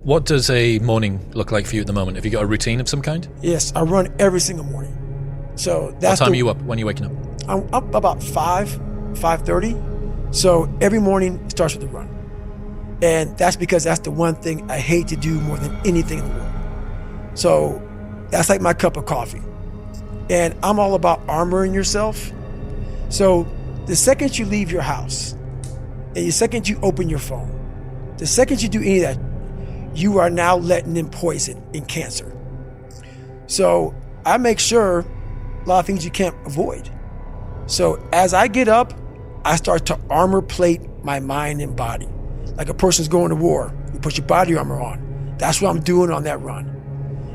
What does a morning look like for you at the moment? Have you got a routine of some kind? Yes, I run every single morning. So that's what time are you up? When are you waking up? I'm up about 5:30. So every morning it starts with a run. And that's because that's the one thing I hate to do more than anything in the world. So that's like my cup of coffee. And I'm all about armoring yourself. So the second you leave your house, and the second you open your phone, the second you do any of that, you are now letting in poison and cancer. So I make sure a lot of things you can't avoid. So as I get up, I start to armor plate my mind and body. Like a person's going to war, you put your body armor on. That's what I'm doing on that run.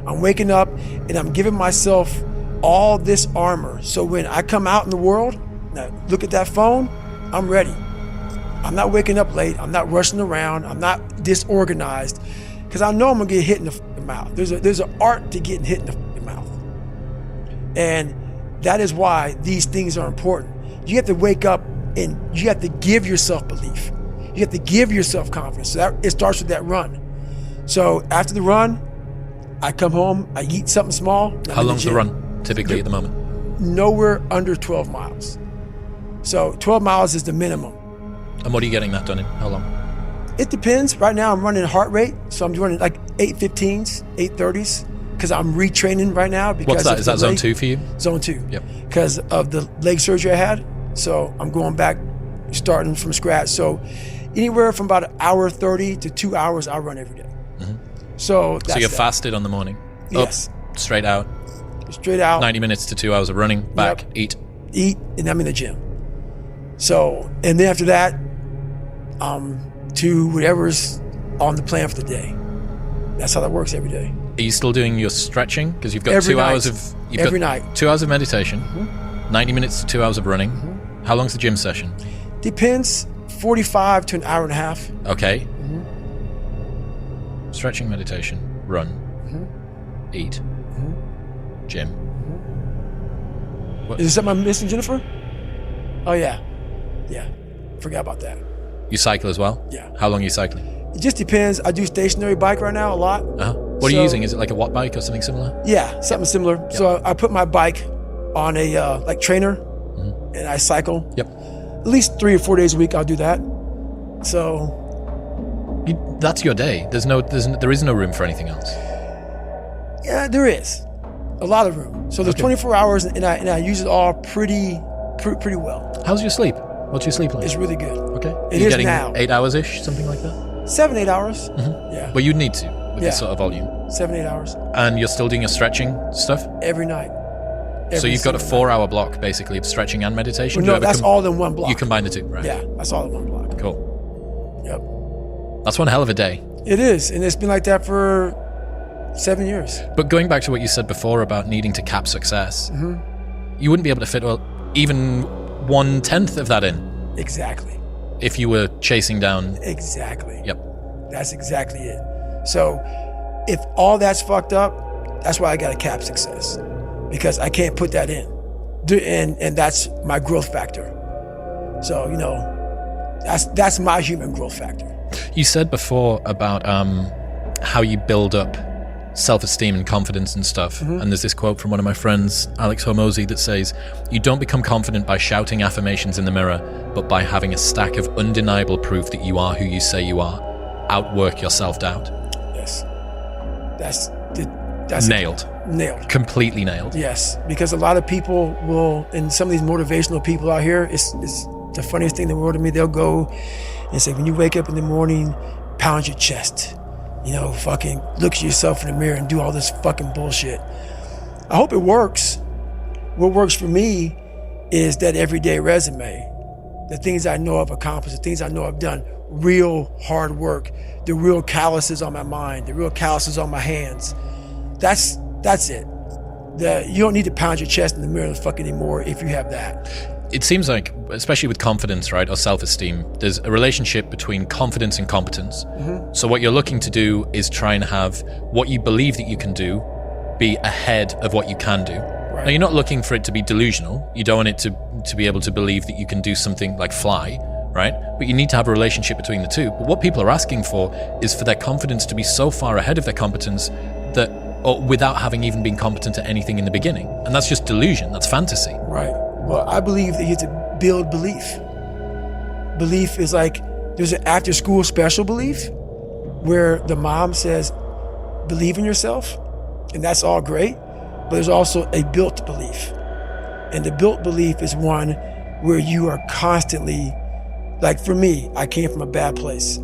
I'm waking up and I'm giving myself all this armor. So when I come out in the world, now look at that phone, I'm ready. I'm not waking up late. I'm not rushing around. I'm not disorganized because I know I'm gonna get hit in the mouth. There's an art to getting hit in the mouth. And that is why these things are important. You have to wake up and you have to give yourself belief. You have to give yourself confidence. So it starts with that run. So after the run, I come home, I eat something small. How long's the run typically at the moment? Nowhere under 12 miles. So 12 miles is the minimum. And what are you getting that done in? How long? It depends. Right now I'm running heart rate. So I'm running like 8:15s, 8:30s because I'm retraining right now. Because what's that? Is that zone 2 for you? Zone 2. Yep. Because of the leg surgery I had. So I'm going back, starting from scratch. So anywhere from about 1:30 to 2 hours, I run every day. Mm-hmm. So you're fasted on the morning? Yes. Up, straight out? Straight out. 90 minutes to 2 hours of running, back, Yep. eat, and I'm in the gym. So, and then after that, to whatever's on the plan for the day. That's how that works every day. Are you still doing your stretching? Because you've got Every 2 night. hours of... Every night. 2 hours of meditation, 90 minutes to 2 hours of running. How long's the gym session? Depends, 45 to an hour and a half. Okay. Stretching, meditation, run, eat, gym. Is there something I'm missing, Jennifer? Oh, yeah. Yeah. Forgot about that. You cycle as well? Yeah. How long are you cycling? It just depends. I do stationary bike right now a lot. What are you using? Is it like a watt bike or something similar? Yeah, something similar. Yep. So I put my bike on a like trainer and I cycle. Yep. At least 3 or 4 days a week I'll do that. So... that's your day. There is no room for anything else. Yeah, there is. A lot of room. So there's 24 hours and I use it all pretty well. How's your sleep? What's your sleep like? It's really good. Okay. It You're is getting now. 8 hours-ish, something like that? 7-8 hours. Yeah. Well, you'd need to with this sort of volume. 7-8 hours. And you're still doing your stretching stuff? Every night. So you've got a 4-hour block basically of stretching and meditation? Well, no, that's all in one block. You combine the two, right? Yeah, that's all in one block. Cool. Yep. That's one hell of a day. It is, and it's been like that for 7 years. But going back to what you said before about needing to cap success, you wouldn't be able to fit even 1/10 of that in. Exactly. If you were chasing down... Exactly. Yep. That's exactly it. So if all that's fucked up, that's why I got to cap success. Because I can't put that in. And that's my growth factor. So, that's my human growth factor. You said before about how you build up self-esteem and confidence and stuff. And there's this quote from one of my friends, Alex Hormozy, that says, "You don't become confident by shouting affirmations in the mirror, but by having a stack of undeniable proof that you are who you say you are. Outwork your self-doubt." Yes. That's nailed. Nailed. Completely nailed. Yes. Because a lot of people will, and some of these motivational people out here, it's the funniest thing in the world to me. They'll go and say, when you wake up in the morning, pound your chest. Fucking look at yourself in the mirror and do all this fucking bullshit. I hope it works. What works for me is that everyday resume. The things I know I've accomplished, the things I know I've done, real hard work, the real calluses on my mind, the real calluses on my hands. That's it. You don't need to pound your chest in the mirror fucking anymore if you have that. It seems like, especially with confidence, right, or self-esteem, there's a relationship between confidence and competence. So what you're looking to do is try and have what you believe that you can do be ahead of what you can do. Right. Now, you're not looking for it to be delusional. You don't want it to be able to believe that you can do something like fly, right? But you need to have a relationship between the two. But what people are asking for is for their confidence to be so far ahead of their competence that, or without having even been competent at anything in the beginning. And that's just delusion. That's fantasy. Right. Well, I believe that you have to build belief. Belief is like, there's an after school special belief where the mom says, believe in yourself, and that's all great. But there's also a built belief. And the built belief is one where you are constantly, like for me, I came from a bad place.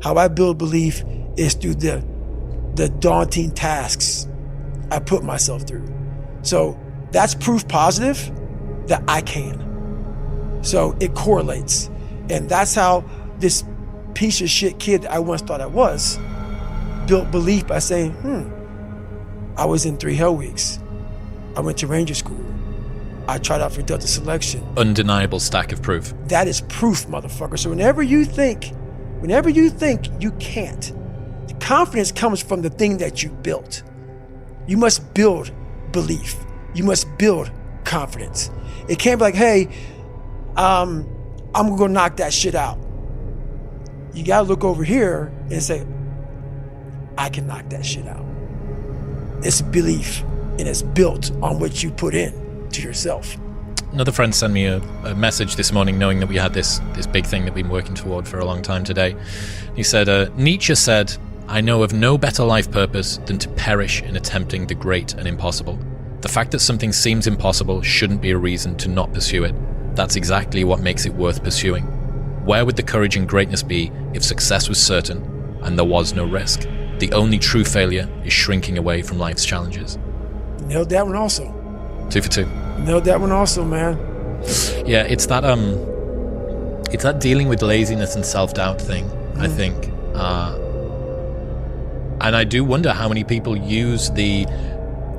How I build belief is through the daunting tasks I put myself through. So that's proof positive that I can. So it correlates. And that's how this piece of shit kid that I once thought I was built belief by saying, I was in 3 Hell Weeks. I went to Ranger School. I tried out for Delta Selection. Undeniable stack of proof. That is proof, motherfucker. So whenever you think you can't, the confidence comes from the thing that you built. You must build belief. You must build confidence. It can't be like, hey, I'm gonna go knock that shit out. You gotta look over here and say, I can knock that shit out. It's belief, and it's built on what you put in to yourself. Another friend sent me a message this morning knowing that we had this big thing that we've been working toward for a long time today. He said, Nietzsche said, I know of no better life purpose than to perish in attempting the great and impossible. The fact that something seems impossible shouldn't be a reason to not pursue it. That's exactly what makes it worth pursuing. Where would the courage and greatness be if success was certain and there was no risk? The only true failure is shrinking away from life's challenges. Nailed that one also. 2 for 2. Nailed that one also, man. Yeah, it's that dealing with laziness and self-doubt thing, I think. And I do wonder how many people use the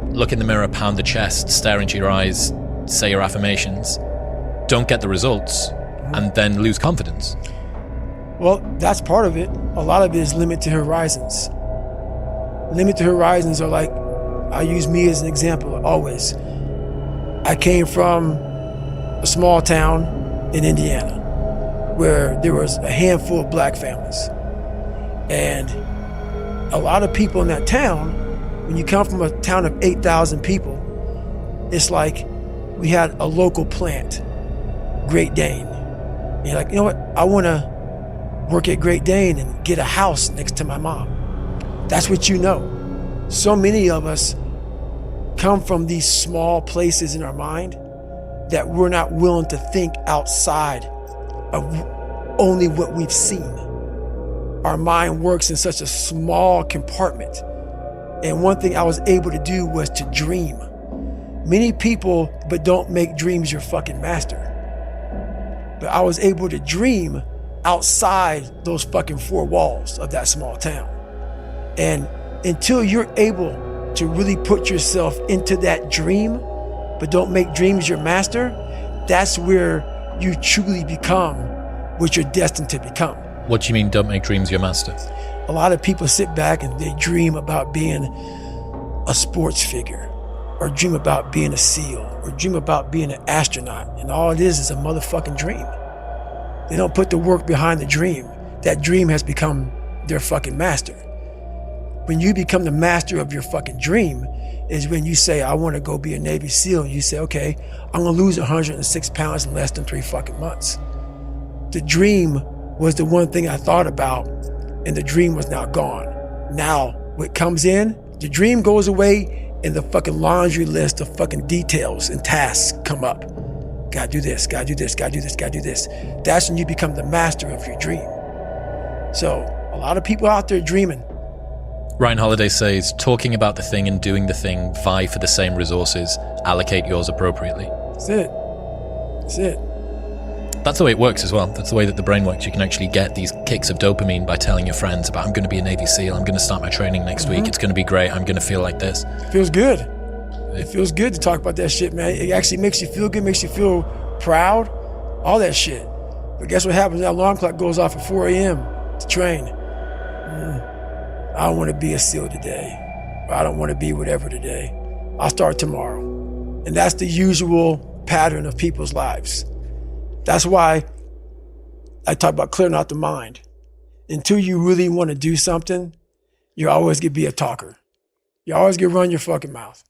look in the mirror, pound the chest, stare into your eyes, say your affirmations, don't get the results, and then lose confidence. Well, that's part of it. A lot of it is limited horizons. Limited horizons are like, I use me as an example always. I came from a small town in Indiana where there was a handful of black families. And a lot of people in that town, when you come from a town of 8,000 people, it's like we had a local plant, Great Dane. And you're like, you know what? I want to work at Great Dane and get a house next to my mom. That's what you know. So many of us come from these small places in our mind that we're not willing to think outside of only what we've seen. Our mind works in such a small compartment. And one thing I was able to do was to dream. Many people, but don't make dreams your fucking master. But I was able to dream outside those fucking 4 walls of that small town. And until you're able to really put yourself into that dream, but don't make dreams your master, that's where you truly become what you're destined to become. What do you mean, don't make dreams your master? A lot of people sit back and they dream about being a sports figure, or dream about being a SEAL, or dream about being an astronaut, and all it is a motherfucking dream. They don't put the work behind the dream. That dream has become their fucking master. When you become the master of your fucking dream is when you say, I want to go be a Navy SEAL, and you say, okay, I'm gonna lose 106 pounds in less than 3 fucking months. The dream was the one thing I thought about, and the dream was now gone. Now, what comes in, the dream goes away, and the fucking laundry list of fucking details and tasks come up. Gotta do this, gotta do this, gotta do this, gotta do this. That's when you become the master of your dream. So, a lot of people out there dreaming. Ryan Holiday says, talking about the thing and doing the thing vie for the same resources. Allocate yours appropriately. That's it. That's it. That's the way it works as well. That's the way that the brain works. You can actually get these kicks of dopamine by telling your friends about, I'm going to be a Navy SEAL, I'm going to start my training next week, it's going to be great, I'm going to feel like this. It feels good. It feels good to talk about that shit, man. It actually makes you feel good, makes you feel proud, all that shit. But guess what happens? That alarm clock goes off at 4 a.m. to train. I don't want to be a SEAL today. Or I don't want to be whatever today. I'll start tomorrow. And that's the usual pattern of people's lives. That's why I talk about clearing out the mind. Until you really want to do something, you're always going to be a talker. You always going to run your fucking mouth.